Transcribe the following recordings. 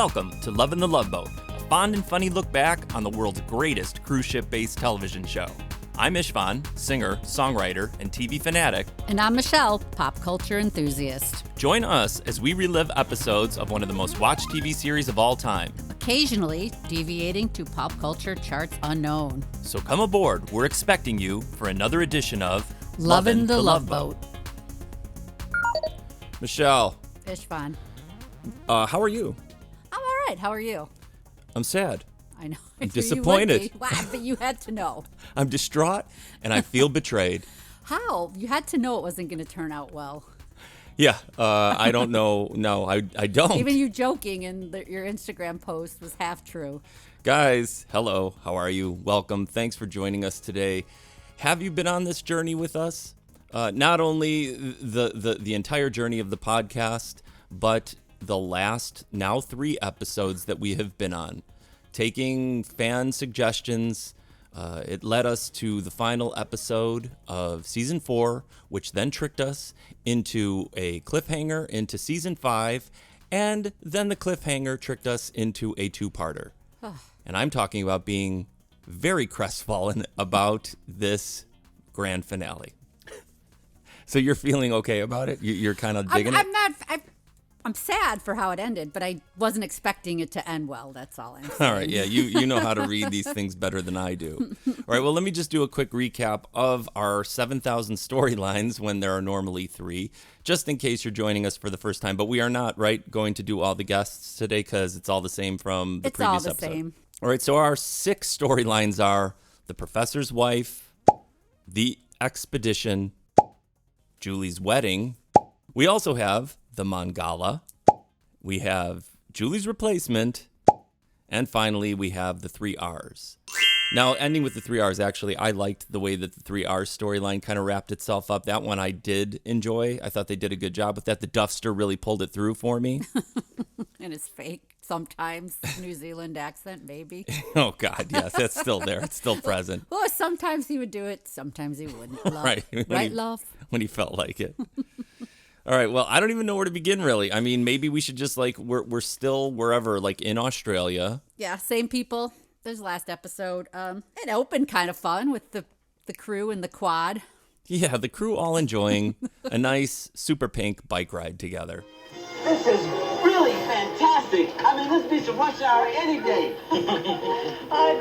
Welcome to Lovin The Loveboat, a fond and funny look back on the world's greatest cruise ship-based television show. I'm Ishvan, singer, songwriter, and TV fanatic. And I'm Michelle, pop culture enthusiast. Join us as we relive episodes of one of the most watched TV series of all time. Occasionally deviating to pop culture charts unknown. So come aboard, we're expecting you for another edition of Lovin The Loveboat. Michelle. Ishvan. How are you? I'm all right. How are you? I'm sad. I know. I'm disappointed. Wow, but you had to know. I'm distraught, and I feel betrayed. How? You had to know it wasn't going to turn out well. Yeah, I don't know. No, I don't. Even you joking in your Instagram post was half true. Guys, hello. How are you? Welcome. Thanks for joining us today. Have you been on this journey with us? Not only the entire journey of the podcast, but the last, now 3 episodes that we have been on. Taking fan suggestions, it led us to the final episode of Season 4, which then tricked us into a cliffhanger into Season 5, and then the cliffhanger tricked us into a 2-parter. And I'm talking about being very crestfallen about this grand finale. So you're feeling okay about it? You're kind of digging it? I'm sad for how it ended, but I wasn't expecting it to end well. That's all I'm saying. All right, yeah, you know how to read these things better than I do. All right, well, let me just do a quick recap of our 7,000 storylines when there are normally 3, just in case you're joining us for the first time. But we are not, right, going to do all the guests today because it's all the same from the previous episode. It's all the same. All right, so our 6 storylines are the professor's wife, the expedition, Julie's wedding. We also have the Mangala, we have Julie's replacement, and finally we have the 3 R's. Now, ending with the 3 R's, actually, I liked the way that the 3 R's storyline kind of wrapped itself up. That one I did enjoy. I thought they did a good job with that. The Duffster really pulled it through for me. And it's fake, sometimes, New Zealand accent, maybe. Oh, God, yes, that's still there. It's still present. Well, sometimes he would do it, sometimes he wouldn't. Love. Right, love? When he felt like it. All right, well, I don't even know where to begin, really. I mean, maybe we should just, we're still wherever, in Australia. Yeah, same people. There's last episode. It opened kind of fun with the crew and the quad. Yeah, the crew all enjoying a nice super pink bike ride together. This is really fantastic. I mean, this beats a rush hour any day.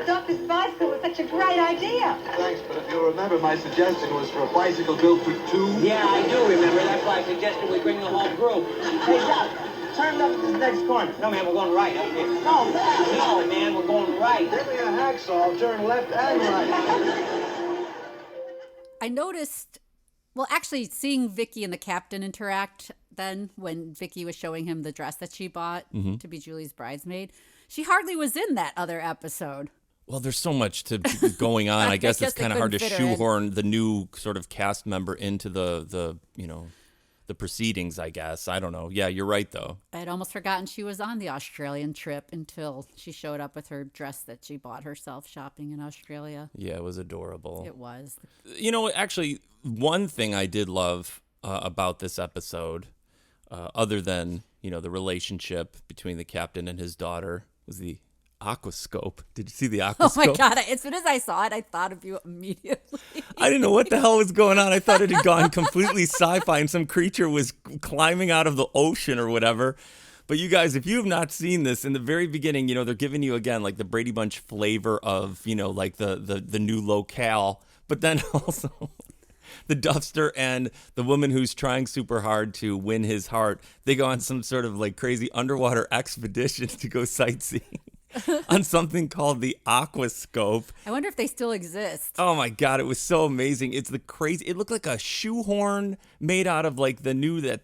Duffy's bicycle was such a great idea. Thanks, but if you'll remember, my suggestion was for a bicycle built for 2. Yeah, I do remember. That's why I suggested we bring the whole group. Hey, Doc, turn left this next corner. No, man, we're going right up here. No, man, we're going right. Give me a hacksaw, turn left and right. I noticed, well, actually, seeing Vicky and the captain interact then when Vicky was showing him the dress that she bought to be Julie's bridesmaid, she hardly was in that other episode. Well, there's so much going on. I guess it's kind of hard to shoehorn the new sort of cast member into the proceedings, I guess. I don't know. Yeah, you're right, though. I had almost forgotten she was on the Australian trip until she showed up with her dress that she bought herself shopping in Australia. Yeah, it was adorable. It was. You know, actually, one thing I did love about this episode, other than, the relationship between the captain and his daughter, was the aquascope. Did you see the aquascope? Oh my God. As soon as I saw it, I thought of you immediately. I didn't know what the hell was going on. I thought it had gone completely sci-fi and some creature was climbing out of the ocean or whatever. But you guys, if you have not seen this, in the very beginning, they're giving you, again, the Brady Bunch flavor of, the new locale. But then also the Duffster and the woman who's trying super hard to win his heart, they go on some sort of crazy underwater expedition to go sightseeing on something called the aquascope. I wonder if they still exist. Oh my God, it was so amazing. It looked like a shoehorn made out of that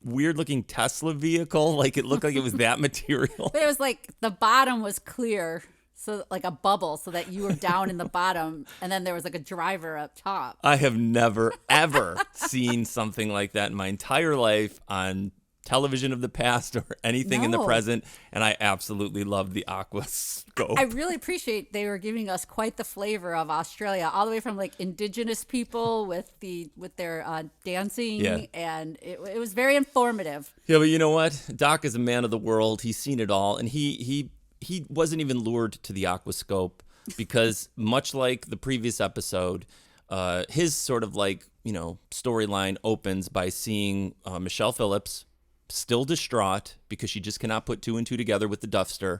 weird looking Tesla vehicle. It looked like it was that material. But it was the bottom was clear. So a bubble so that you were down in the bottom and then there was a driver up top. I have never, ever seen something like that in my entire life on television of the past or anything in the No. present, and I absolutely love the aquascope. I really appreciate they were giving us quite the flavor of Australia, all the way from like indigenous people with their dancing, Yeah. and it was very informative. Yeah, but you know what? Doc is a man of the world. He's seen it all, and he wasn't even lured to the aquascope because much like the previous episode, his sort of like, storyline opens by seeing Michelle Phillips still distraught because she just cannot put two and two together with the Duffster,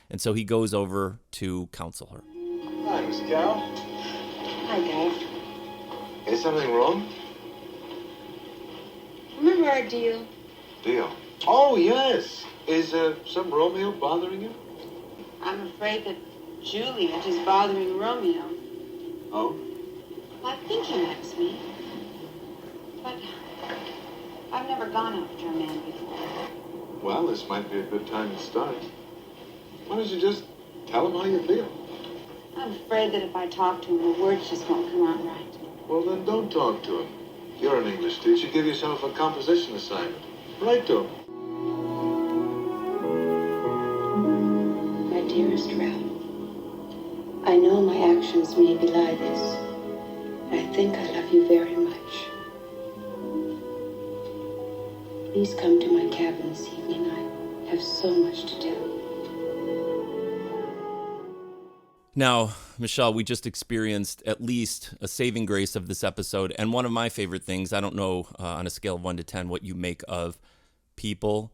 and so he goes over to counsel her. Hi, Miss Carroll. Hi, guys. Is something wrong? Remember our deal? Deal. Oh, yes. Is some Romeo bothering you? I'm afraid that Juliet is bothering Romeo. Oh? I think he likes me. But I've never gone after a man before. Well, this might be a good time to start. Why don't you just tell him how you feel? I'm afraid that if I talk to him, the words just won't come out right. Well, then don't talk to him. You're an English teacher. Give yourself a composition assignment. Write to him. My dearest Ralph, I know my actions may belie this. I think I love you very much. Please come to my cabin this evening. I have so much to tell. Now, Michelle, we just experienced at least a saving grace of this episode, and one of my favorite things, I don't know on a scale of 1 to 10 what you make of people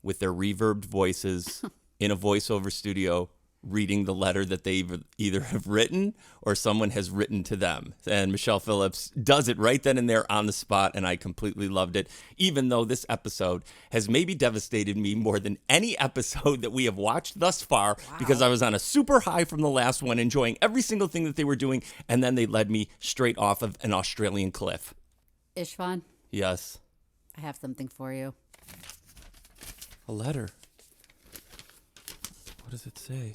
with their reverbed voices in a voiceover studio reading the letter that they either have written or someone has written to them. And Michelle Phillips does it right then and there on the spot, and I completely loved it, even though this episode has maybe devastated me more than any episode that we have watched thus far, because I was on a super high from the last one, enjoying every single thing that they were doing, and then they led me straight off of an Australian cliff. Ishvan, Yes. I have something for you. A letter. What does it say?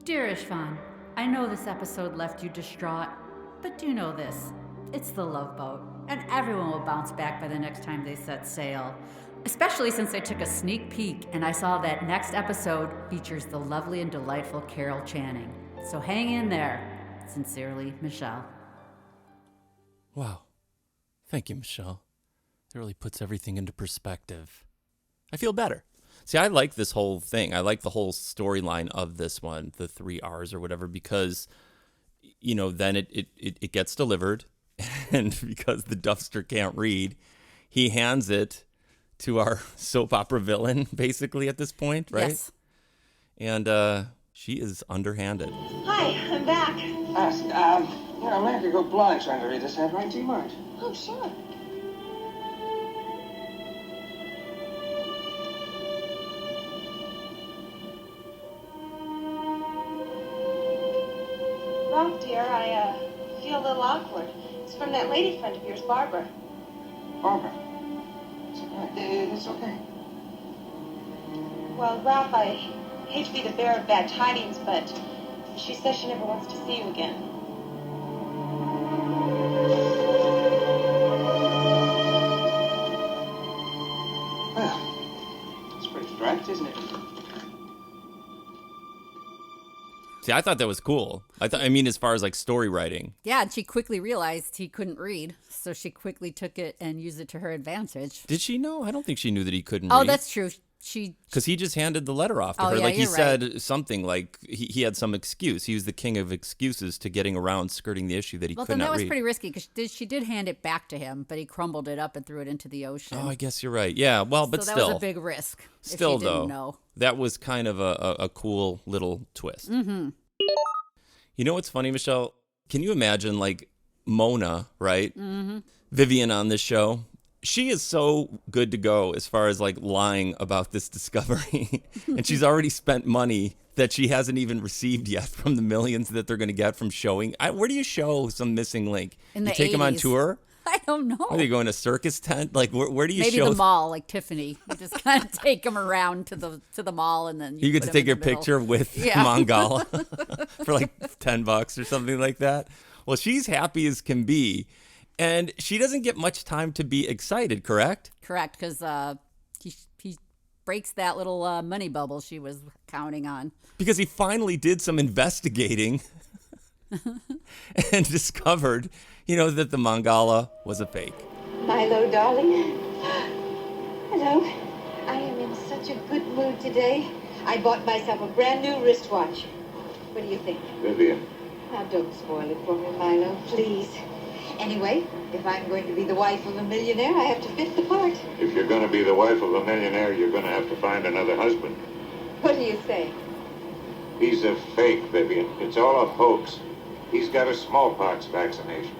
Dear Ishvan, I know this episode left you distraught, but do know this. It's the Love Boat, and everyone will bounce back by the next time they set sail. Especially since I took a sneak peek and I saw that next episode features the lovely and delightful Carol Channing. So hang in there. Sincerely, Michelle. Wow. Thank you, Michelle. It really puts everything into perspective. I feel better. See, I like this whole thing. I like the whole storyline of this one, the 3 R's or whatever, because, then it gets delivered. And because the Duffster can't read, he hands it to our soap opera villain, basically, at this point, right? Yes. And she is underhanded. Hi, I'm back. I might have to go blind trying to read this handwriting. Do you mind? Oh, sure. Ralph, dear, I feel a little awkward. It's from that lady friend of yours, Barbara. Barbara. It's okay. Well, Ralph, I hate to be the bearer of bad tidings, but she says she never wants to see you again. Well, it's pretty direct, isn't it? See, I thought that was cool. As far as like story writing. Yeah, and she quickly realized he couldn't read, so she quickly took it and used it to her advantage. Did she know? I don't think she knew that he couldn't Oh, read. that's true. Because he just handed the letter off to her. Yeah, Like he you're said something like he had some excuse. He was the king of excuses to getting around skirting the issue that he Well, could then not that was read. pretty risky because she did hand it back to him, but he crumbled it up and threw it into the ocean. Oh, I guess you're right. Yeah, well, but so still. that was a big risk. Still, if she didn't though, know. that was kind of a cool little twist. Mm-hmm. You know what's funny, Michelle? Can you imagine, like, Mona, right? Mm-hmm. Vivian on this show. She is so good to go as far as, like, lying about this discovery. And she's already spent money that she hasn't even received yet from the millions that they're going to get from showing. Where do you show some missing link? In you the take them on 80s. tour? I don't know. Are they going to a circus tent? Like, where do you Maybe show? the mall, like Tiffany. You just kind of take them around to the mall, and then You get put to 'em take in your the middle. picture with Yeah. Mangala for like $10 or something like that. Well, she's happy as can be, and she doesn't get much time to be excited, correct? Correct, because breaks that little money bubble she was counting on. Because he finally did some investigating and discovered, that the Mangala was a fake. Milo, darling. Hello. I am in such a good mood today. I bought myself a brand new wristwatch. What do you think? Vivian. Now, don't spoil it for me, Milo, please. Anyway, if I'm going to be the wife of a millionaire, I have to fit the part. If you're going to be the wife of a millionaire, you're going to have to find another husband. What do you say? He's a fake, Vivian. It's all a hoax. He's got a smallpox vaccination.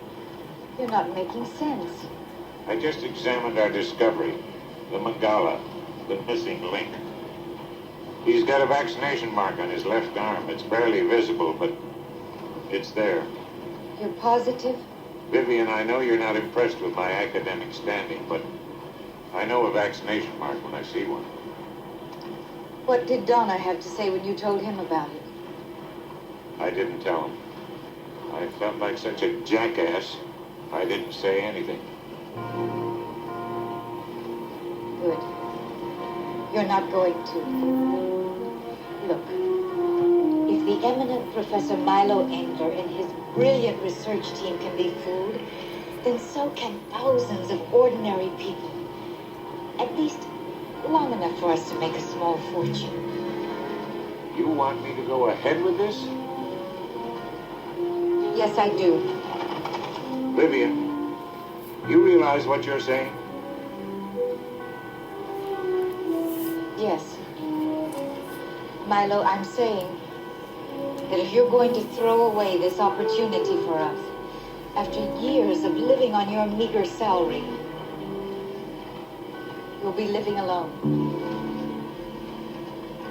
You're not making sense. I just examined our discovery, the Mangala, the missing link. He's got a vaccination mark on his left arm. It's barely visible, but it's there. You're positive? Vivian, I know you're not impressed with my academic standing, but I know a vaccination mark when I see one. What did Donna have to say when you told him about it? I didn't tell him. I felt like such a jackass, I didn't say anything. Good. You're not going to. Look, if the eminent Professor Milo Engler and his brilliant research team can be fooled, then so can thousands of ordinary people. At least long enough for us to make a small fortune. You want me to go ahead with this? Yes, I do. Vivian, you realize what you're saying? Yes. Milo, I'm saying that if you're going to throw away this opportunity for us, after years of living on your meager salary, you'll be living alone.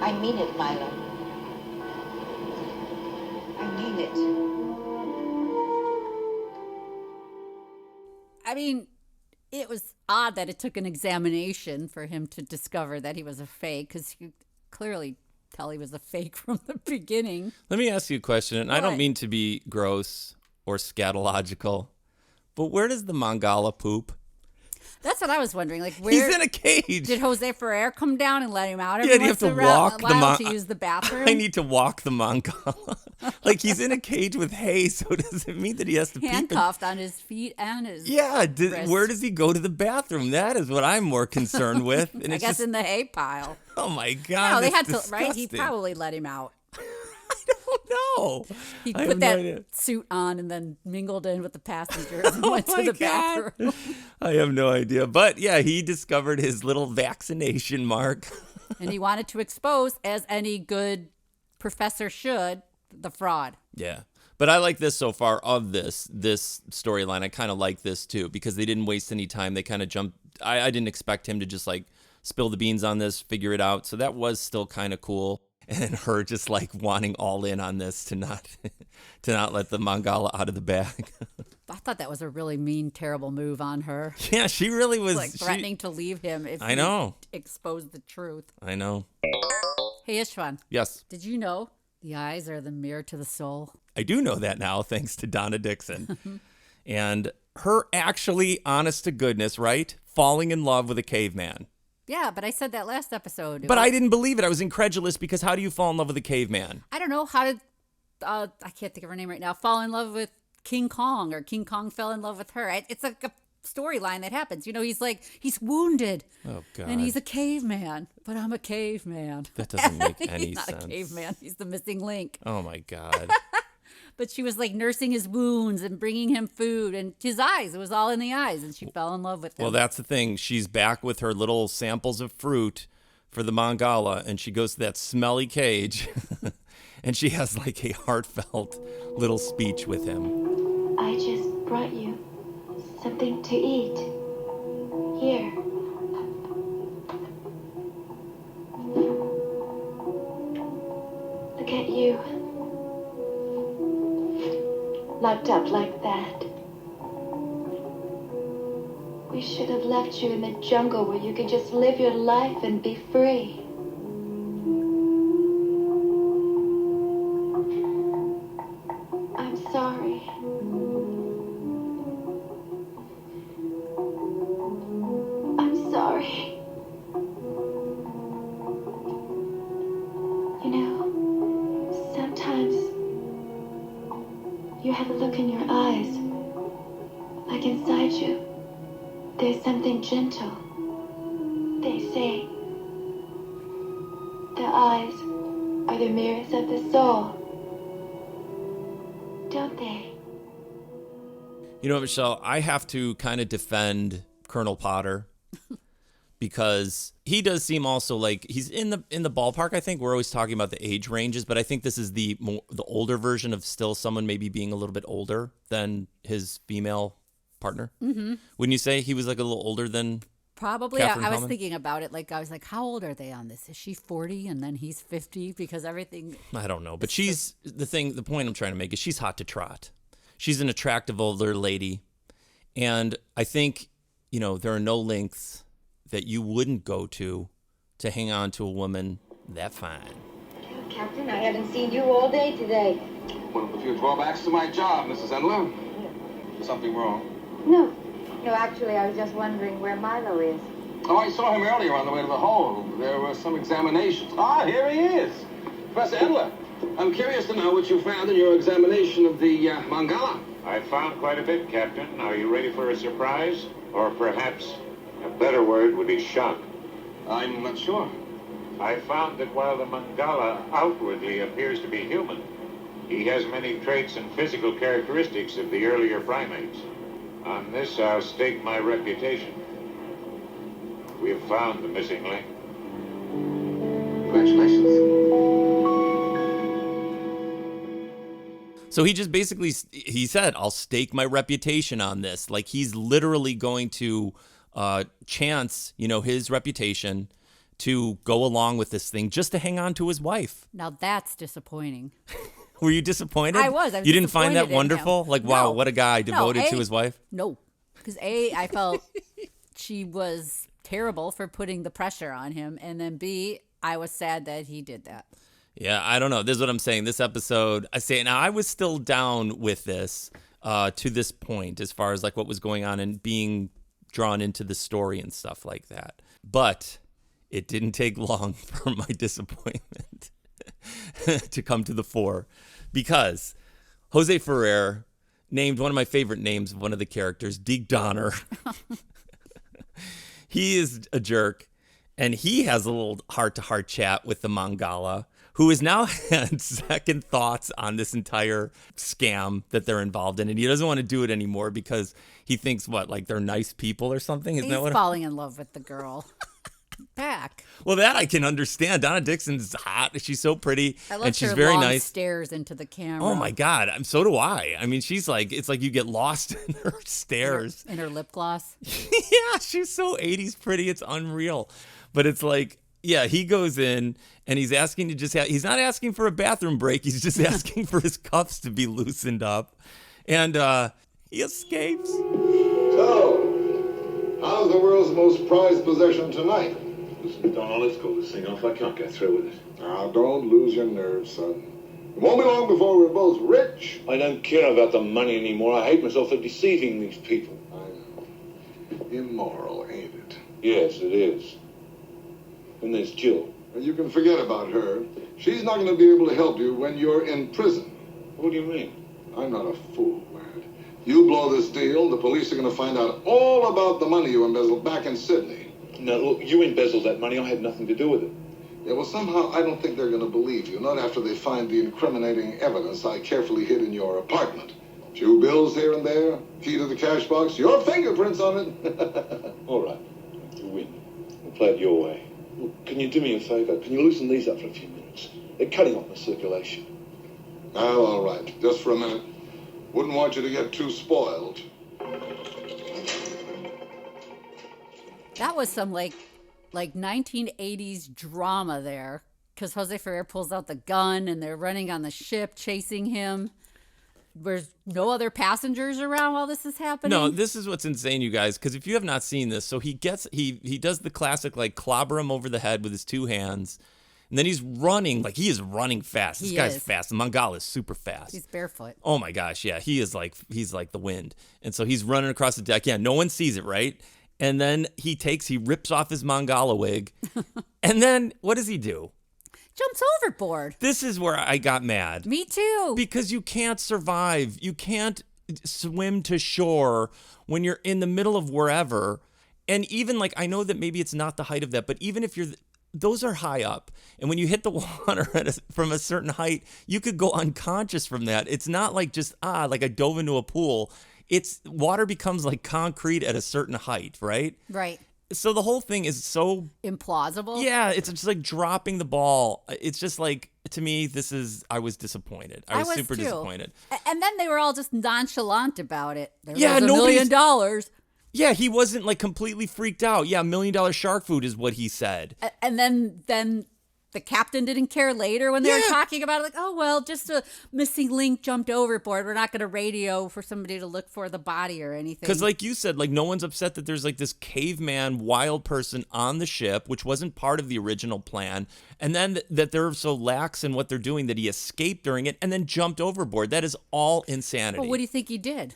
I mean it, Milo. I mean it. I mean, it was odd that it took an examination for him to discover that he was a fake, because you clearly tell he was a fake from the beginning. Let me ask you a question, and I don't mean to be gross or scatological, but where does the Mangala poop? That's what I was wondering. Like, where He's in a cage. did Jose Ferrer come down and let him out? Yeah, do you have to walk to use the bathroom? I need to walk the Mangala. Like, he's in a cage with hay, so does it mean that he has to handcuffed on his feet and his wrists. Where does he go to the bathroom? That is what I'm more concerned with. And I it's guess just, in the hay pile. oh my God, No, they had disgusting. to, right? He probably let him out. No. He I put have that no idea. suit on and then mingled in with the passengers and went to my the God. bathroom. I have no idea. But yeah, he discovered his little vaccination mark. And he wanted to expose, as any good professor should, the fraud. Yeah. But I like this so far of this storyline. I kind of like this too, because they didn't waste any time. They kind of jumped. I didn't expect him to just like spill the beans on this, figure it out. So that was still kind of cool. And her just like wanting all in on this to not let the Mangala out of the bag. I thought that was a really mean, terrible move on her. Yeah, she really was. Like threatening to leave him if I know. he exposed the truth. I know. Hey, Ishwan. Yes. Did you know the eyes are the mirror to the soul? I do know that now, thanks to Donna Dixon. And her actually, honest to goodness, right? Falling in love with a caveman. Yeah, but I said that last episode. But I didn't believe it. I was incredulous because how do you fall in love with a caveman? I don't know. How did, I can't think of her name right now, fall in love with King Kong, or King Kong fell in love with her. It's like a storyline that happens. You know, he's wounded. Oh, God. And he's a caveman, but I'm a caveman. That doesn't make any he's not sense. a caveman. He's the missing link. Oh, my God. But she was like nursing his wounds and bringing him food, and his eyes. It was all in the eyes, and she fell in love with him. Well, that's the thing. She's back with her little samples of fruit for the Mangala, and she goes to that smelly cage, and she has like a heartfelt little speech with him. I just brought you something to eat. Here. Look at you. Locked up like that. We should have left you in the jungle where you could just live your life and be free. I'm sorry. I'm sorry. eyes, like inside you, there's something gentle. They say the eyes are the mirrors of the soul, don't they? You know, Michelle, I have to kind of defend Colonel Potter because he does seem also like he's in the ballpark. I think we're always talking about the age ranges, but I think this is the older version of still someone maybe being a little bit older than his female partner. Mm-hmm. Wouldn't you say he was like a little older than? Probably. Katherine I was Helmond? thinking about it. Like, I was like, how old are they on this? Is she 40 and then he's 50? Because everything. I don't know. But she's the point I'm trying to make is she's hot to trot. She's an attractive older lady. And I think, you know, there are no lengths that you wouldn't go to hang on to a woman that fine. Captain, I haven't seen you all day today. One of the few drawbacks to my job, Mrs. Endler. Something wrong? No. No, actually, I was just wondering where Milo is. Oh, I saw him earlier on the way to the hole. There were some examinations. Ah, here he is. Professor Endler, I'm curious to know what you found in your examination of the Mangala. I found quite a bit, Captain. Are you ready for a surprise? Or perhaps a better word would be shock. I'm not sure. I found that while the Mangala outwardly appears to be human, he has many traits and physical characteristics of the earlier primates. On this, I'll stake my reputation. We have found the missing link. Congratulations. So he just basically, he said, I'll stake my reputation on this. Like he's literally going to chance, you know, his reputation to go along with this thing just to hang on to his wife. Now that's disappointing. Were you disappointed? I was. You didn't find that disappointed in wonderful? him. Like, wow, No. what a guy devoted to his wife? No. Because A, I felt she was terrible for putting the pressure on him. And then B, I was sad that he did that. Yeah, I don't know. This is what I'm saying. This episode, now I was still down with this to this point as far as like what was going on and being drawn into the story and stuff like that. But it didn't take long for my disappointment to come to the fore because Jose Ferrer named one of my favorite names of one of the characters, Deke Donner. He is a jerk, and he has a little heart-to-heart chat with the Mangala, who has now had second thoughts on this entire scam that they're involved in, and he doesn't want to do it anymore because he thinks, like they're nice people or something? Isn't He's that what? falling in love with the girl. Back. Well, that I can understand. Donna Dixon's hot. She's so pretty, I love and she's her very long nice. stares into the camera. Oh my God! So do I. I mean, she's like, it's like you get lost in her stares. In her lip gloss. Yeah, she's so 80s pretty. It's unreal. But it's like, yeah, he goes in and he's asking to just he's not asking for a bathroom break. He's just asking for his cuffs to be loosened up. And he escapes. So, how's the world's most prized possession tonight? Listen, Donna, let's call this thing off. I can't get through with it. Now, don't lose your nerve, son. It won't be long before we're both rich. I don't care about the money anymore. I hate myself for deceiving these people. I know. Immoral, ain't it? Yes, it is. And there's Jill. Well, you can forget about her. She's not going to be able to help you when you're in prison. What do you mean? I'm not a fool, lad. You blow this deal, the police are going to find out all about the money you embezzled back in Sydney. No, look, you embezzled that money. I had nothing to do with it. Yeah, well, somehow I don't think they're going to believe you, not after they find the incriminating evidence I carefully hid in your apartment. Few bills here and there, key to the cash box, your fingerprints on it. All right. You win. We'll play it your way. Look, can you do me a favor? Can you loosen these up for a few minutes? They're cutting off my circulation. Oh, all right. Just for a minute. Wouldn't want you to get too spoiled. That was some like 1980s drama there, because Jose Ferrer pulls out the gun and they're running on the ship chasing him. There's no other passengers around while this is happening. No, this is what's insane, you guys, because if you have not seen this, so he does the classic, like, clobber him over the head with his two hands, and then he's running, like, he is running fast. This guy's fast. The Mangala is super fast. He's barefoot. Oh, my gosh, yeah. He's like the wind. And so he's running across the deck. Yeah, no one sees it, right? And then he rips off his Mangala wig, and then what does he do? Jumps overboard. This is where I got mad. Me too. Because you can't survive. You can't swim to shore when you're in the middle of wherever. And even like, I know that maybe it's not the height of that, but even if those are high up. And when you hit the water from a certain height, you could go unconscious from that. It's not like just, like I dove into a pool. Water becomes like concrete at a certain height, right? Right. So the whole thing is so implausible. Yeah, it's just like dropping the ball. It's just like, to me, I was disappointed. I was super disappointed. And then they were all just nonchalant about it. There was $1 million. Yeah, he wasn't like completely freaked out. Yeah, $1 million shark food is what he said. And then the captain didn't care later when they were talking about it. Like, oh, well, just a missing link jumped overboard. We're not going to radio for somebody to look for the body or anything. Because like you said, like no one's upset that there's like this caveman wild person on the ship, which wasn't part of the original plan. And then that they're so lax in what they're doing that he escaped during it and then jumped overboard. That is all insanity. Well, what do you think he did?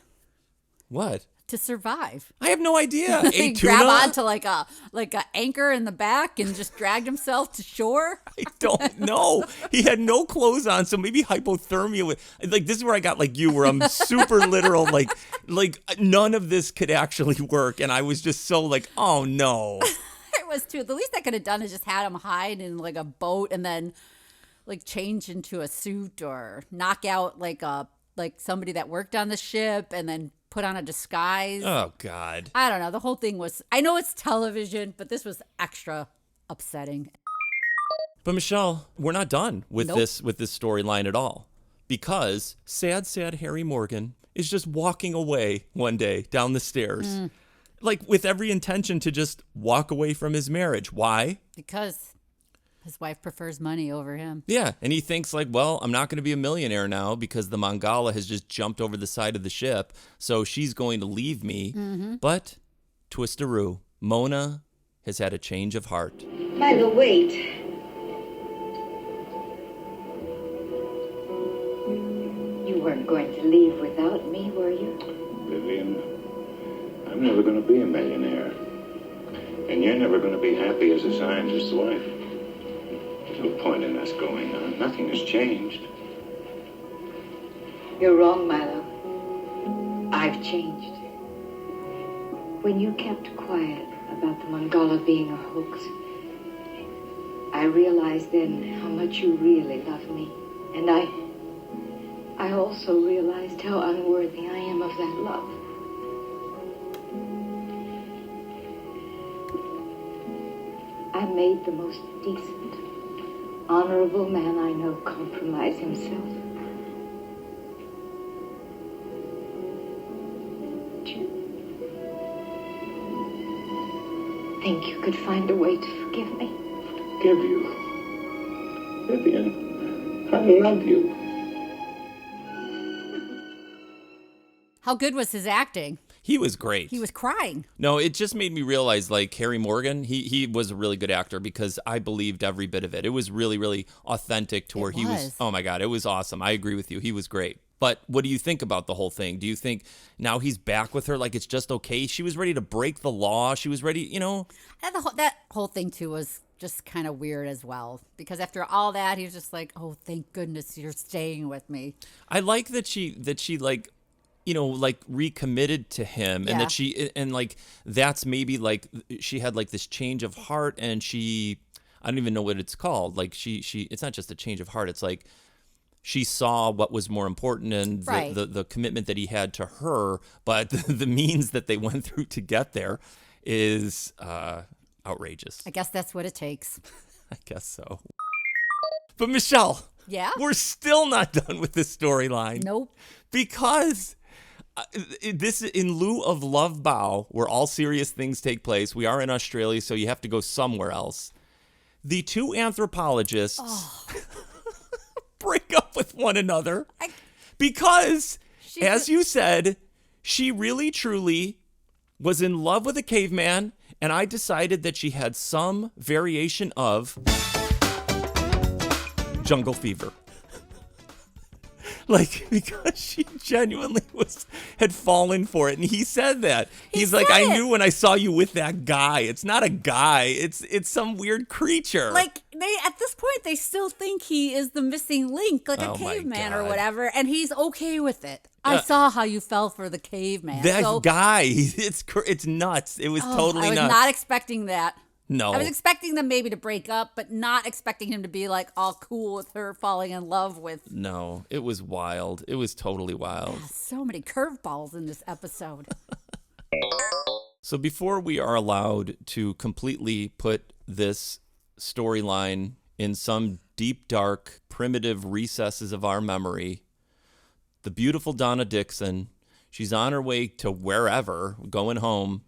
What? To survive. I have no idea. He grabbed onto like a anchor in the back and just dragged himself to shore. I don't know. He had no clothes on, so maybe hypothermia. Like this is where I got like you, where I'm super literal. Like none of this could actually work, and I was just so like, oh no. It was too. The least I could have done is just had him hide in like a boat and then like change into a suit or knock out like somebody that worked on the ship and then put on a disguise. Oh, God. I don't know. The whole thing was, I know it's television, but this was extra upsetting. But Michelle, we're not done with this storyline at all. Because sad Harry Morgan is just walking away one day down the stairs. Like with every intention to just walk away from his marriage. Why? Because his wife prefers money over him. Yeah, and he thinks like, well, I'm not going to be a millionaire now because the Mangala has just jumped over the side of the ship, so she's going to leave me. But, twistaroo, Mona has had a change of heart. Milo, wait. You weren't going to leave without me, were you? Vivian, I'm never going to be a millionaire. And you're never going to be happy as a scientist's wife. No point in us going on. Nothing has changed. You're wrong, Milo. I've changed. When you kept quiet about the Mangala being a hoax, I realized then how much you really love me. And I also realized how unworthy I am of that love. I made the most decent, honorable man I know compromise himself. Do you think you could find a way to forgive me? Forgive you? Vivian, I love you. How good was his acting? He was great. He was crying. No, it just made me realize, like, Harry Morgan, he was a really good actor because I believed every bit of it. It was really, really authentic to where he was. Oh, my God, it was awesome. I agree with you. He was great. But what do you think about the whole thing? Do you think now he's back with her, like it's just okay? She was ready to break the law. She was ready, you know? And that whole thing, too, was just kind of weird as well. Because after all that, he was just like, oh, thank goodness you're staying with me. I like that she like, you know, like recommitted to him and that and like, that's maybe like she had like this change of heart and I don't even know what it's called. Like it's not just a change of heart. It's like she saw what was more important and the commitment that he had to her, but the means that they went through to get there is outrageous. I guess that's what it takes. I guess so. But Michelle, we're still not done with this storyline. Nope. Because this, in lieu of Love Bow, where all serious things take place, we are in Australia, so you have to go somewhere else. The two anthropologists break up with one another because, as you said, she really, truly was in love with a caveman, and I decided that she had some variation of jungle fever. Like, because she genuinely had fallen for it. And he said that. He's like, I knew when I saw you with that guy. It's not a guy. It's some weird creature. Like, at this point, they still think he is the missing link, like a caveman or whatever. And he's okay with it. I saw how you fell for the caveman. That guy, it's nuts. It was totally nuts. I was not expecting that. No. I was expecting them maybe to break up, but not expecting him to be like all cool with her falling in love with. No, it was wild. It was totally wild. So many curveballs in this episode. So before we are allowed to completely put this storyline in some deep, dark, primitive recesses of our memory, the beautiful Donna Dixon, she's on her way to wherever, going home,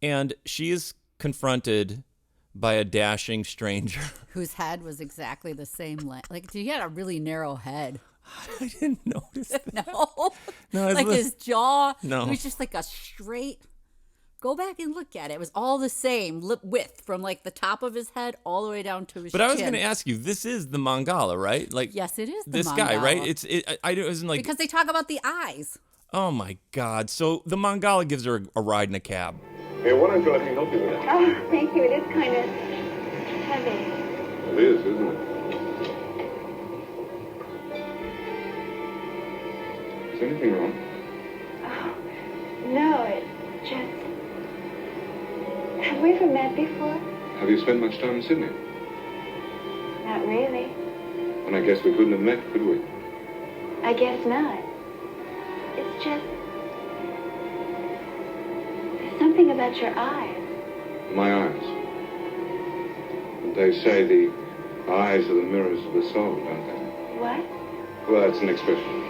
and she is confronted by a dashing stranger. Whose head was exactly the same length. Like, he had a really narrow head. I didn't notice that. No, like his jaw. No. It was just like a straight. Go back and look at it. It was all the same width from like the top of his head all the way down to his chin. But I was going to ask you, this is the Mangala, right? Like, yes, it is the this Mangala. guy, right? It wasn't like, because they talk about the eyes. Oh my God! So the Mangala gives her a ride in a cab. Hey, why don't you let me help you with it? Oh, thank you. It is kind of heavy. It is, isn't it? Is anything wrong? Oh, no, it just... Have we ever met before? Have you spent much time in Sydney? Not really. And I guess we couldn't have met, could we? I guess not. It's just... There's something about your eyes. My eyes. They say the eyes are the mirrors of the soul, don't they? What? Well, that's an expression.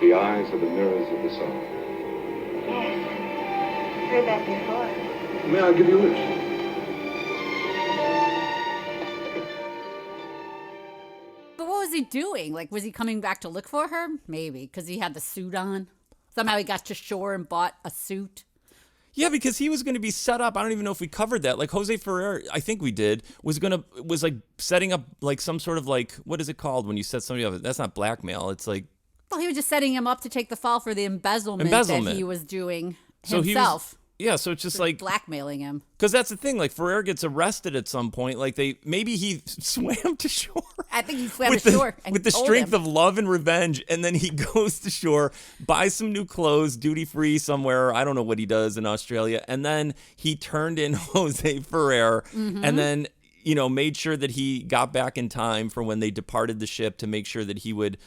The eyes are the mirrors of the soul. Yes. Heard that before. May I give you a lift? But what was he doing? Like, was he coming back to look for her? Maybe, because he had the suit on. Somehow he got to shore and bought a suit. Yeah, because he was going to be set up. I don't even know if we covered that. Like Jose Ferrer, I think we did, was like setting up like some sort of like, what is it called when you set somebody up? That's not blackmail. It's like. Well, he was just setting him up to take the fall for the embezzlement. That he was doing himself. So it's just like blackmailing him. Because that's the thing. Like Ferrer gets arrested at some point. Like maybe he swam to shore. I think he swam to shore with the strength of love and revenge, and then he goes to shore, buys some new clothes, duty free somewhere. I don't know what he does in Australia, and then he turned in Jose Ferrer, and then made sure that he got back in time for when they departed the ship to make sure that he would,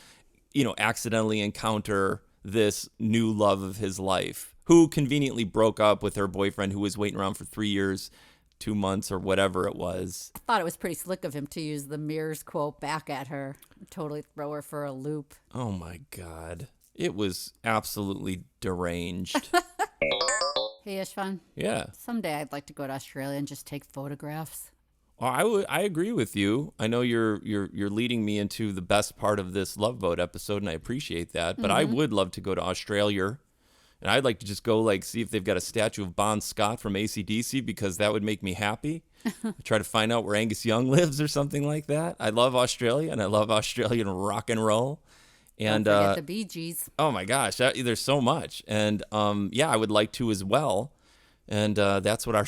accidentally encounter this new love of his life, who conveniently broke up with her boyfriend who was waiting around for 3 years, 2 months, or whatever it was. I thought it was pretty slick of him to use the mirrors quote back at her. Totally throw her for a loop. Oh, my God. It was absolutely deranged. Hey, Ishvan. Yeah. Someday I'd like to go to Australia and just take photographs. Well, I agree with you. I know you're leading me into the best part of this Love Boat episode, and I appreciate that. But I would love to go to Australia. And I'd like to just go see if they've got a statue of Bon Scott from AC/DC, because that would make me happy. Try to find out where Angus Young lives or something like that. I love Australia, and I love Australian rock and roll. And don't forget the Bee Gees. Oh my gosh, there's so much. And I would like to as well. And that's what our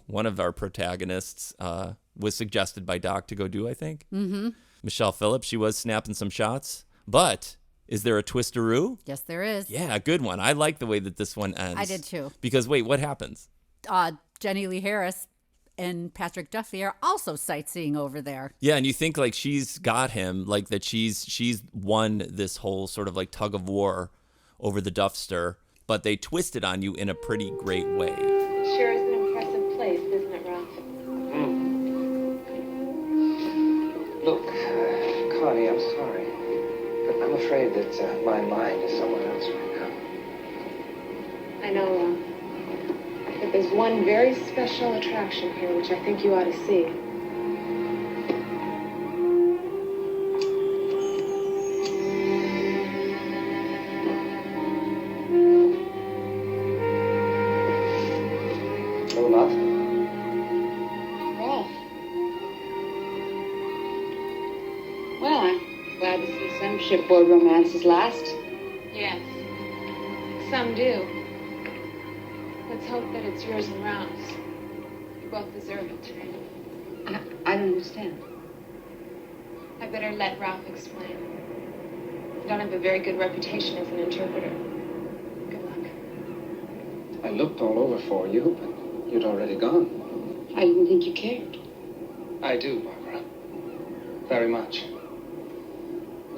one of our protagonists was suggested by Doc to go do, I think. Mm-hmm. Michelle Phillips, she was snapping some shots, but. Is there a twisteroo? Yes, there is. Yeah, a good one. I like the way that this one ends. I did too. Because, wait, what happens? Jenilee Harris and Patrick Duffy are also sightseeing over there. Yeah, and you think she's got him, that she's won this whole sort of tug of war over the Duffster, but they twist it on you in a pretty great way. Sure is an impressive place, isn't it, Ralph? Look, Connie, I'm sorry. But I'm afraid that my mind is somewhere else right now. I know, but there's one very special attraction here, which I think you ought to see. Oh, love? Ralph. Well, I'm glad to see some shipboard romances last. Yes. Some do. Let's hope that it's yours and Ralph's. You both deserve it. I don't understand. I better let Ralph explain. You don't have a very good reputation as an interpreter. Good luck. I looked all over for you, but you'd already gone. I didn't think you cared. I do, Barbara. Very much.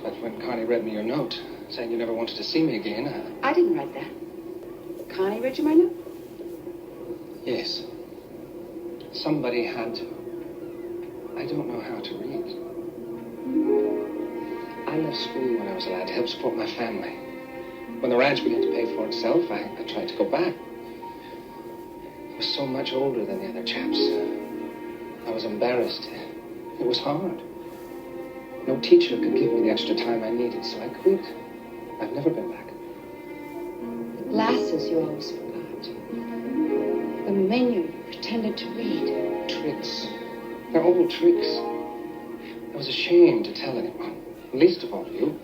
But when Connie read me your note, saying you never wanted to see me again, I didn't write that. Connie read you my note? Yes. Somebody had to. I don't know how to read. I left school when I was a lad to help support my family. When the ranch began to pay for itself, I tried to go back. I was so much older than the other chaps. I was embarrassed. It was hard. No teacher could give me the extra time I needed, so I quit. I've never been back. The glasses you always forgot. The menu you pretended to read. Tricks. They're all tricks. I was ashamed to tell anyone, least of all you.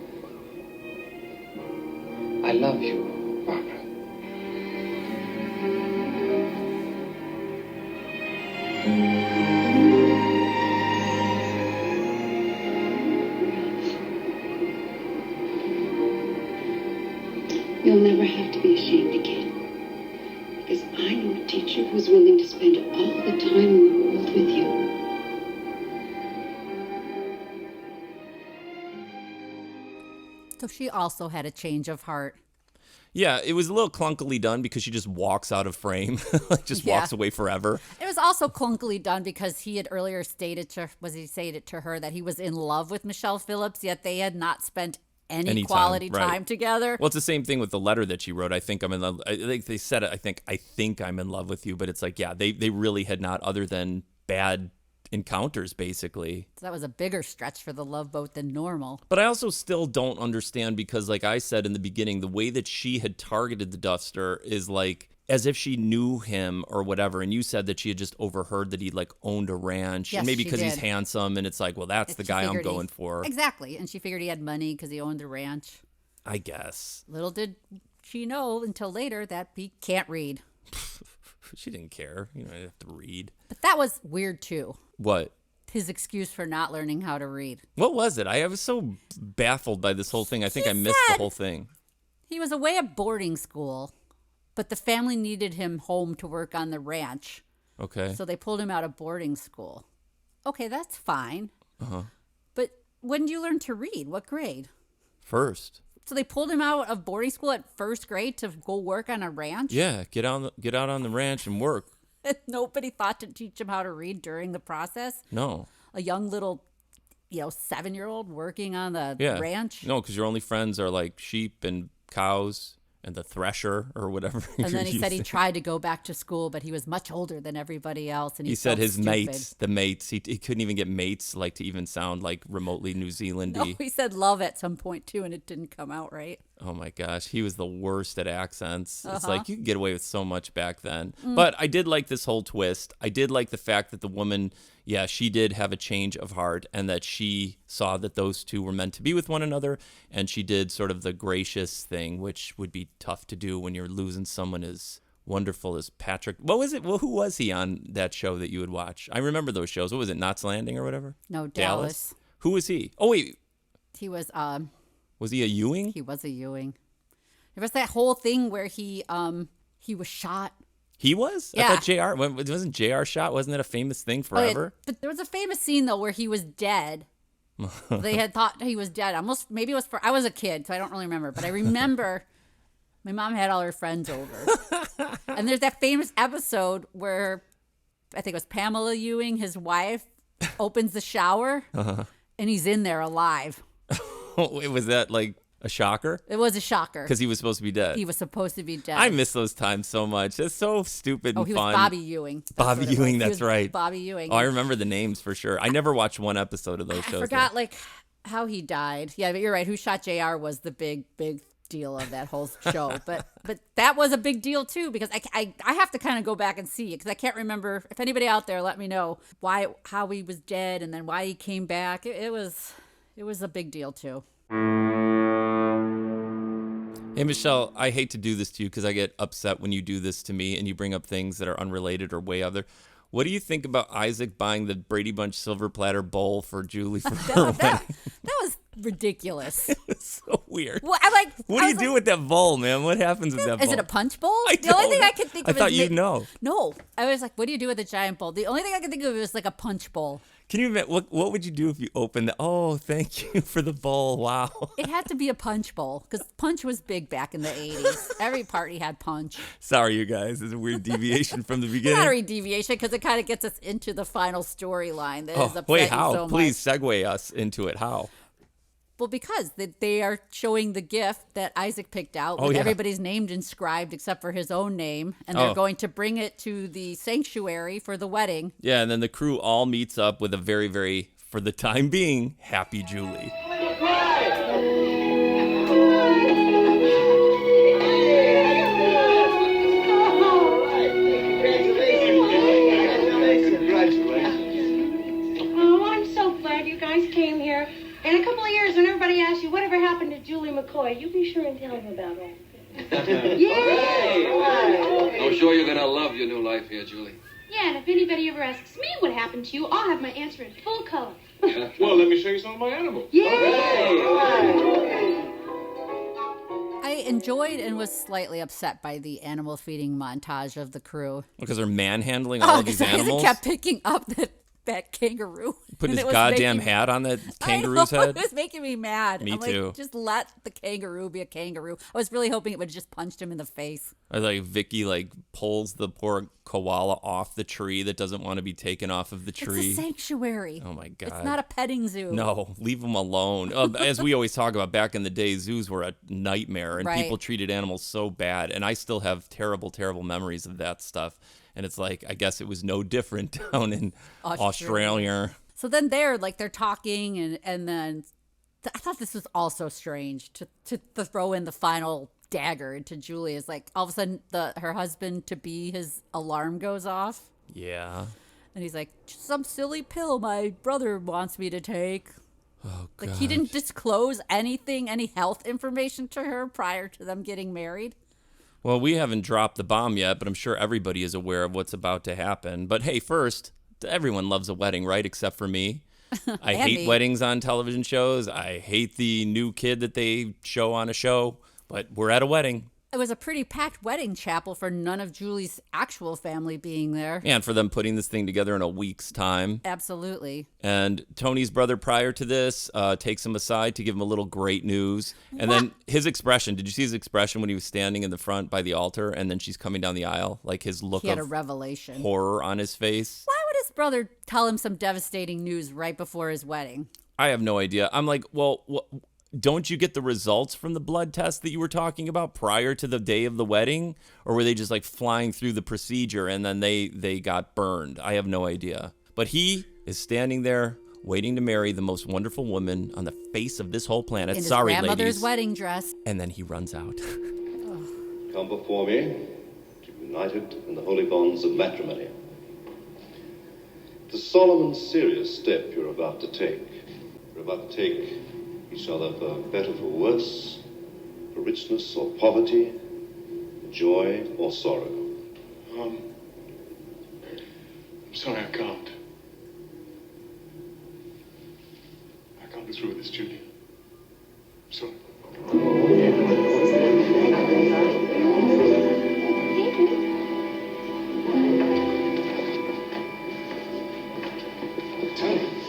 I love you, Barbara. You'll never have to be ashamed again. Because I know a teacher who's willing to spend all the time in the world with you. So she also had a change of heart. Yeah, it was a little clunkily done because she just walks out of frame, like just walks away forever. It was also clunkily done because he had earlier stated to her that he was in love with Michelle Phillips, yet they had not spent any quality time together. Well, it's the same thing with the letter that she wrote. I think I'm in love. I think they said it. I think I'm in love with you, but it's like, yeah, they really had not, other than bad encounters, basically. So that was a bigger stretch for the Love Boat than normal. But I also still don't understand because, like I said in the beginning, the way that she had targeted the Duster is like as if she knew him or whatever. And you said that she had just overheard that he like owned a ranch. Yes, and maybe because she he's did. handsome and it's like, well, that's the guy I'm going for. Exactly. And she figured he had money because he owned a ranch. I guess. Little did she know until later that he can't read. She didn't care. You know, I have to read. But that was weird too. What? His excuse for not learning how to read. What was it? I was so baffled by this whole thing. I think I missed the whole thing. He was away at boarding school, but the family needed him home to work on the ranch. Okay. So they pulled him out of boarding school. Okay, that's fine. Uh-huh. But when did you learn to read? What grade? First. So they pulled him out of boarding school at first grade to go work on a ranch? Yeah, get out on the ranch and work. Nobody thought to teach him how to read during the process? No. A young little, 7-year-old working on the ranch? No, because your only friends are like sheep and cows and the thresher or whatever. And then he said he tried to go back to school, but he was much older than everybody else. And he said his stupid. mates, he couldn't even get mates like to even sound like remotely New Zealandy. No, he said love at some point too, and it didn't come out right. Oh my gosh, he was the worst at accents. It's like you could get away with so much back then. But I did like this whole twist. I did like the fact that the woman, she did have a change of heart and that she saw that those two were meant to be with one another. And she did sort of the gracious thing, which would be tough to do when you're losing someone as wonderful as Patrick. What was it? Well, who was he on that show that you would watch? I remember those shows. What was it? Knots Landing or whatever? No, Dallas. Who was he? Oh, wait. He was... Was he a Ewing? He was a Ewing. There was that whole thing where he was shot. He was? Yeah. I thought JR, wasn't JR shot? Wasn't that a famous thing forever? But there was a famous scene, though, where he was dead. They had thought he was dead. Maybe it was I was a kid, so I don't really remember. But I remember my mom had all her friends over. And there's that famous episode where I think it was Pamela Ewing, his wife, opens the shower, and he's in there alive. Was that like a shocker? It was a shocker. Because he was supposed to be dead. He was supposed to be dead. I miss those times so much. It's so stupid and he fun. was Bobby Ewing. Bobby Ewing, that's right. Bobby Ewing. Oh, I remember the names for sure. I never watched one episode of those shows. I forgot how he died. Yeah, but you're right. Who Shot JR was the big deal of that whole show. But that was a big deal too, because I have to kind of go back and see it because I can't remember. If anybody out there, let me know how he was dead and then why he came back. It was a big deal too. Hey, Michelle, I hate to do this to you because I get upset when you do this to me and you bring up things that are unrelated or way other. What do you think about Isaac buying the Brady Bunch silver platter bowl for Julie for her wedding? ridiculous. It's so weird. Well, I'm like, What do you do with that bowl, man? What happens with that bowl? Is it a punch bowl? The only thing I could think of I thought you'd know. No. I was like, what do you do with a giant bowl? The only thing I could think of was like a punch bowl. Can you admit, what would you do if you opened the, oh, thank you for the bowl. Wow. It had to be a punch bowl because punch was big back in the 80s. Every party had punch. Sorry, you guys. It's a weird deviation from the beginning. Not a deviation because it kind of gets us into the final storyline that is upsetting wait, how? so Please much. segue us into it. How? Well, because they are showing the gift that Isaac picked out with everybody's name inscribed except for his own name. And they're going to bring it to the sanctuary for the wedding. Yeah, and then the crew all meets up with a very, very, for the time being, happy Julie. Oh, I'm so glad you guys came here. In a couple of years, when everybody asks you whatever happened to Julie McCoy, you be sure and tell them about all. I'm sure you're going to love your new life here, Julie. Yeah, and if anybody ever asks me what happened to you, I'll have my answer in full color. Well, let me show you some of my animals. I enjoyed and was slightly upset by the animal feeding montage of the crew. Because they're manhandling all of these animals. Isaac kept picking up that kangaroo. Put his goddamn hat on that kangaroo's head. It was making me mad. Me I'm too. Like, just let the kangaroo be a kangaroo. I was really hoping it would have just punched him in the face. Or like Vicky pulls the poor koala off the tree that doesn't want to be taken off of the tree. It's a sanctuary. Oh my God. It's not a petting zoo. No, leave them alone. As we always talk about, back in the day, zoos were a nightmare and people treated animals so bad. And I still have terrible, terrible memories of that stuff. And it's like, I guess it was no different down in Australia. So then they're talking and then I thought this was also strange to throw in the final dagger into Julie. Is like all of a sudden her husband to be his alarm goes off. Yeah. And he's like, some silly pill my brother wants me to take. Oh, God. Like he didn't disclose anything, any health information to her prior to them getting married. Well, we haven't dropped the bomb yet, but I'm sure everybody is aware of what's about to happen. But hey, first, everyone loves a wedding, right? Except for me. I hate weddings on television shows. I hate the new kid that they show on a show, but we're at a wedding. It was a pretty packed wedding chapel for none of Julie's actual family being there. And for them putting this thing together in a week's time. Absolutely. And Tony's brother prior to this takes him aside to give him a little great news. And then his expression, did you see his expression when he was standing in the front by the altar and then she's coming down the aisle? Like his look he had of a revelation. Horror on his face. Why would his brother tell him some devastating news right before his wedding? I have no idea. I'm like, well, don't you get the results from the blood test that you were talking about prior to the day of the wedding? Or were they just like flying through the procedure and then they got burned? I have no idea. But he is standing there waiting to marry the most wonderful woman on the face of this whole planet. In his Sorry, grandmother's ladies. wedding dress. And then he runs out. Come before me, united in the holy bonds of matrimony. The solemn and serious step you're about to take. You're about to take each other for better, for worse, for richness or poverty, joy or sorrow. I'm sorry, I can't. I can't be through with this, Julie. I'm sorry.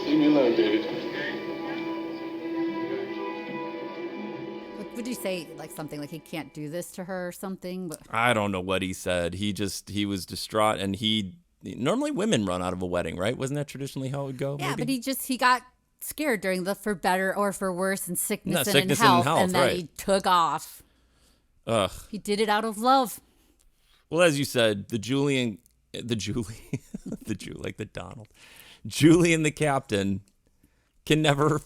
Leave me alone, David. Would you say like something like he can't do this to her or something? But I don't know what he said. He was distraught, and normally women run out of a wedding, right? Wasn't that traditionally how it would go? yeah, maybe? but he got scared during the for better or for worse and sickness, and, in and health, health, and then right. he took off. Ugh. He did it out of love. Well, as you said, like the Donald, Julie and the captain can never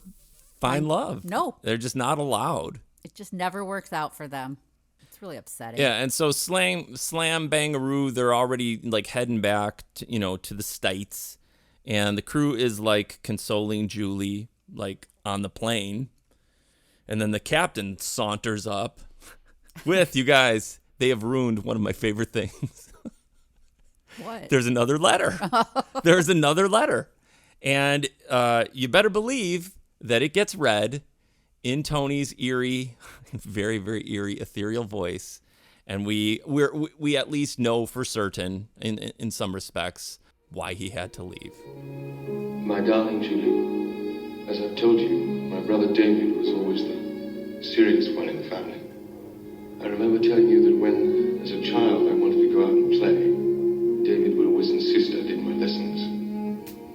find love. No. They're just not allowed. It just never works out for them. It's really upsetting. Yeah, and so slam bangaroo, they're already like heading back to the States, and the crew is like consoling Julie like on the plane, and then the captain saunters up with, you guys, they have ruined one of my favorite things. What? There's another letter. There's another letter, and you better believe that it gets read. in Tony's eerie, very, very eerie, ethereal voice. And we at least know for certain, in some respects, why he had to leave. My darling Julie, as I've told you, my brother David was always the serious one in the family. I remember telling you that when, as a child, I wanted to go out and play, David would always insist I did my lessons.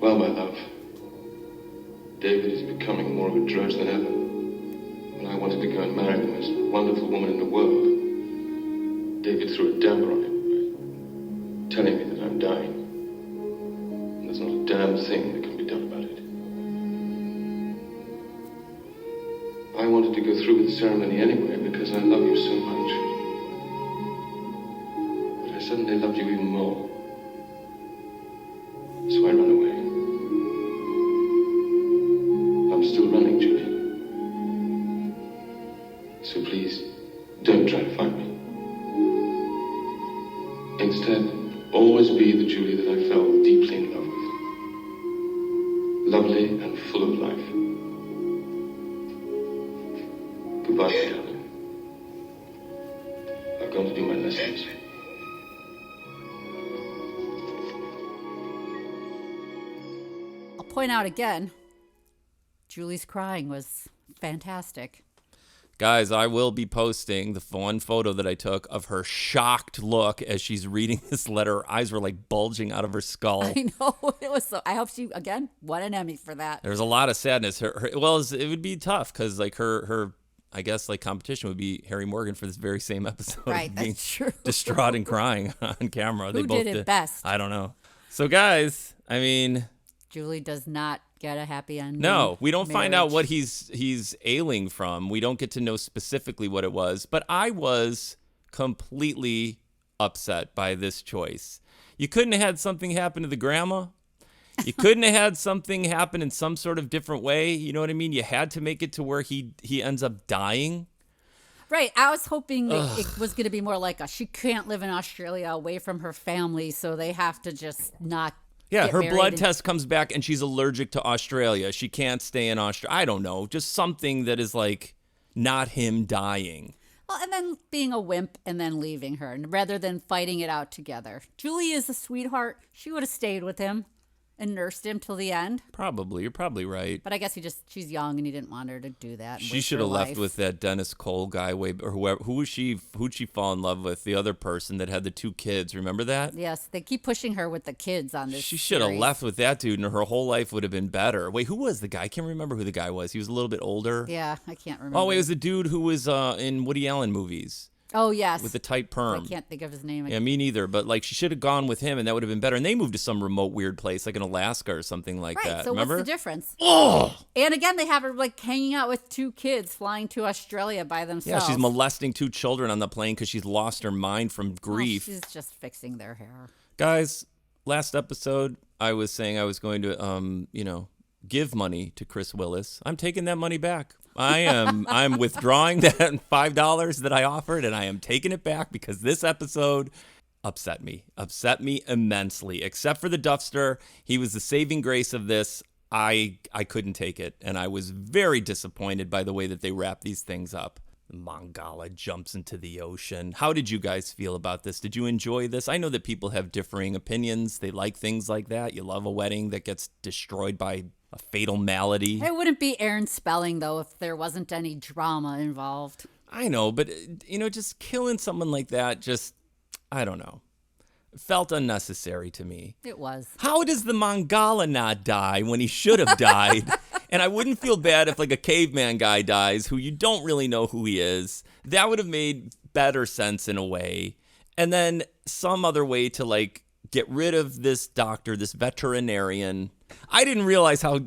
Well, my love, David is becoming more of a drudge than ever. When I wanted to go and marry the most wonderful woman in the world, David threw a damper on it, telling me that I'm dying. And there's not a damn thing that can be done about it. I wanted to go through with the ceremony anyway because I love you so much. But I suddenly loved you even more. So I ran away. I'm still running, Julie. So please, don't try to find me. Instead, always be the Julie that I fell deeply in love with. Lovely and full of life. Goodbye, my darling. I've gone to do my lessons. I'll point out again, Julie's crying was fantastic. Guys, I will be posting the one photo that I took of her shocked look as she's reading this letter. Her eyes were like bulging out of her skull. I know. It was so. I hope she, again, won an Emmy for that. There's a lot of sadness. It would be tough because like her, I guess like competition would be Harry Morgan for this very same episode. Right, being that's true. Distraught and crying on camera. Who did it best? I don't know. So guys, I mean, Julie does not get a happy ending. no, we don't find out what he's ailing from. We don't get to know specifically what it was, but I was completely upset by this choice. You couldn't have had something happen to the grandma. You couldn't have had something happen in some sort of different way. You know what I mean? You had to make it to where he ends up dying. Right. I was hoping it was going to be more like she can't live in Australia away from her family, so they have to just not. Yeah, get her married blood test comes back and she's allergic to Australia. She can't stay in Australia. I don't know. Just something that is like not him dying. Well, and then being a wimp and then leaving her rather than fighting it out together. Julie is a sweetheart. She would have stayed with him and nursed him till the end. Probably. You're probably right. But I guess she's young and he didn't want her to do that. She should have left with that Dennis Cole guy or whoever. Who'd she fall in love with? The other person that had the 2 kids. Remember that? Yes, they keep pushing her with the kids on this. She should have left with that dude and her whole life would have been better. Wait, who was the guy? I can't remember who the guy was. He was a little bit older. Yeah, I can't remember. Oh, wait, it was the dude who was in Woody Allen movies. Oh, yes. With the tight perm. I can't think of his name. Yeah, me neither. But like, she should have gone with him, and that would have been better. And they moved to some remote, weird place, like in Alaska or something like that. Right. So remember? what's the difference? Oh! And again, they have her like hanging out with 2 kids, flying to Australia by themselves. Yeah, she's molesting 2 children on the plane because she's lost her mind from grief. Well, she's just fixing their hair. Guys, last episode, I was saying I was going to, give money to Chris Willis. I'm taking that money back. I'm withdrawing that $5 that I offered, and I am taking it back because this episode upset me immensely. Except for the Duffster, he was the saving grace of this. I couldn't take it, and I was very disappointed by the way that they wrap these things up. Mangala jumps into the ocean. How did you guys feel about this? Did you enjoy this? I know that people have differing opinions. They like things like that. You love a wedding that gets destroyed by a fatal malady. It wouldn't be Aaron Spelling, though, if there wasn't any drama involved. I know, but, just killing someone like that I don't know. It felt unnecessary to me. It was. How does the Mangala not die when he should have died? And I wouldn't feel bad if like a caveman guy dies who you don't really know who he is. That would have made better sense in a way. And then some other way to like get rid of this doctor, this veterinarian. I didn't realize how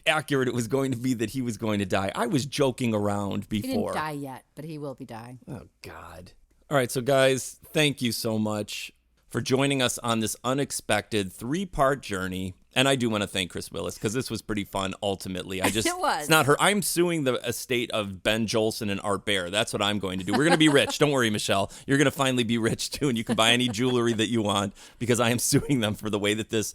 accurate it was going to be that he was going to die. I was joking around before. He didn't die yet, but he will be dying. Oh, God. All right, so guys, thank you so much for joining us on this unexpected 3-part journey. And I do want to thank Chris Willis because this was pretty fun. Ultimately, it was. It's not her. I'm suing the estate of Ben Jolson and Art Bear. That's what I'm going to do. We're going to be rich. Don't worry, Michelle. You're going to finally be rich too, and you can buy any jewelry that you want because I am suing them for the way that this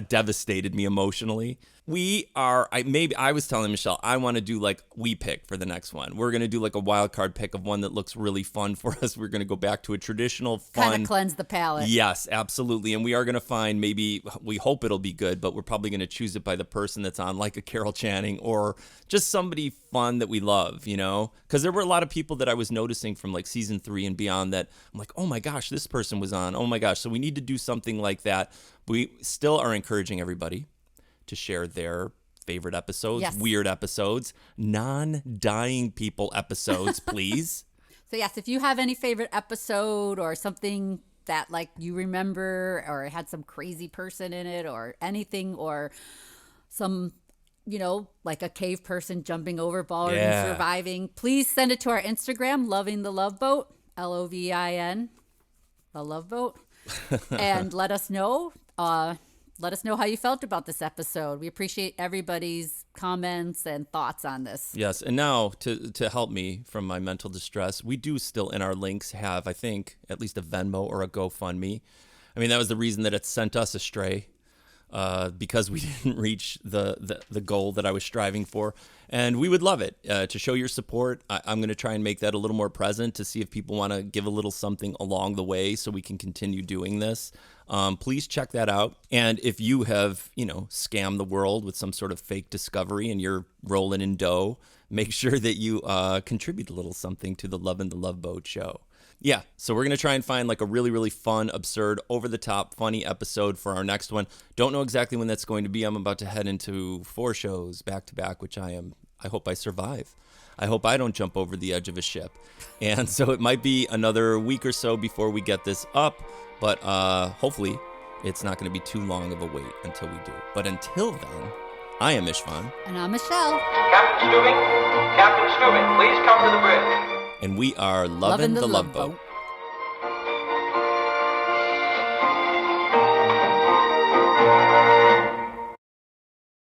devastated me emotionally. I was telling Michelle, I want to do like we pick for the next one. We're going to do like a wild card pick of one that looks really fun for us. We're going to go back to a traditional fun. Kind of cleanse the palate. Yes, absolutely. And we are going to find we hope it'll be good, but we're probably going to choose it by the person that's on, like a Carol Channing or just somebody fun that we love, because there were a lot of people that I was noticing from like season 3 and beyond that I'm like, oh my gosh, this person was on. Oh my gosh. So we need to do something like that. We still are encouraging everybody to share their favorite episodes, yes. Weird episodes, non-dying people episodes, please. So yes, if you have any favorite episode or something that like you remember or it had some crazy person in it or anything or some, like a cave person jumping overboard and surviving, please send it to our Instagram, Loving the Loveboat, LOVIN, The Loveboat, and let us know. Let us know how you felt about this episode. We appreciate everybody's comments and thoughts on this. Yes, and now to help me from my mental distress, we do still in our links have, I think, at least a Venmo or a GoFundMe. I mean, that was the reason that it sent us astray, because we didn't reach the goal that I was striving for. And we would love it to show your support. I'm going to try and make that a little more present to see if people want to give a little something along the way so we can continue doing this. Please check that out. And if you have, scammed the world with some sort of fake discovery and you're rolling in dough, make sure that you contribute a little something to the Lovin The Loveboat show. Yeah, so we're going to try and find like a really, really fun, absurd, over-the-top, funny episode for our next one. Don't know exactly when that's going to be. I'm about to head into 4 shows back-to-back, which I hope I survive. I hope I don't jump over the edge of a ship. And so it might be another week or so before we get this up, but hopefully it's not going to be too long of a wait until we do. But until then, I am Ishvan. And I'm Michelle. Captain Stubing, please come to the bridge. And we are Lovin' the Loveboat.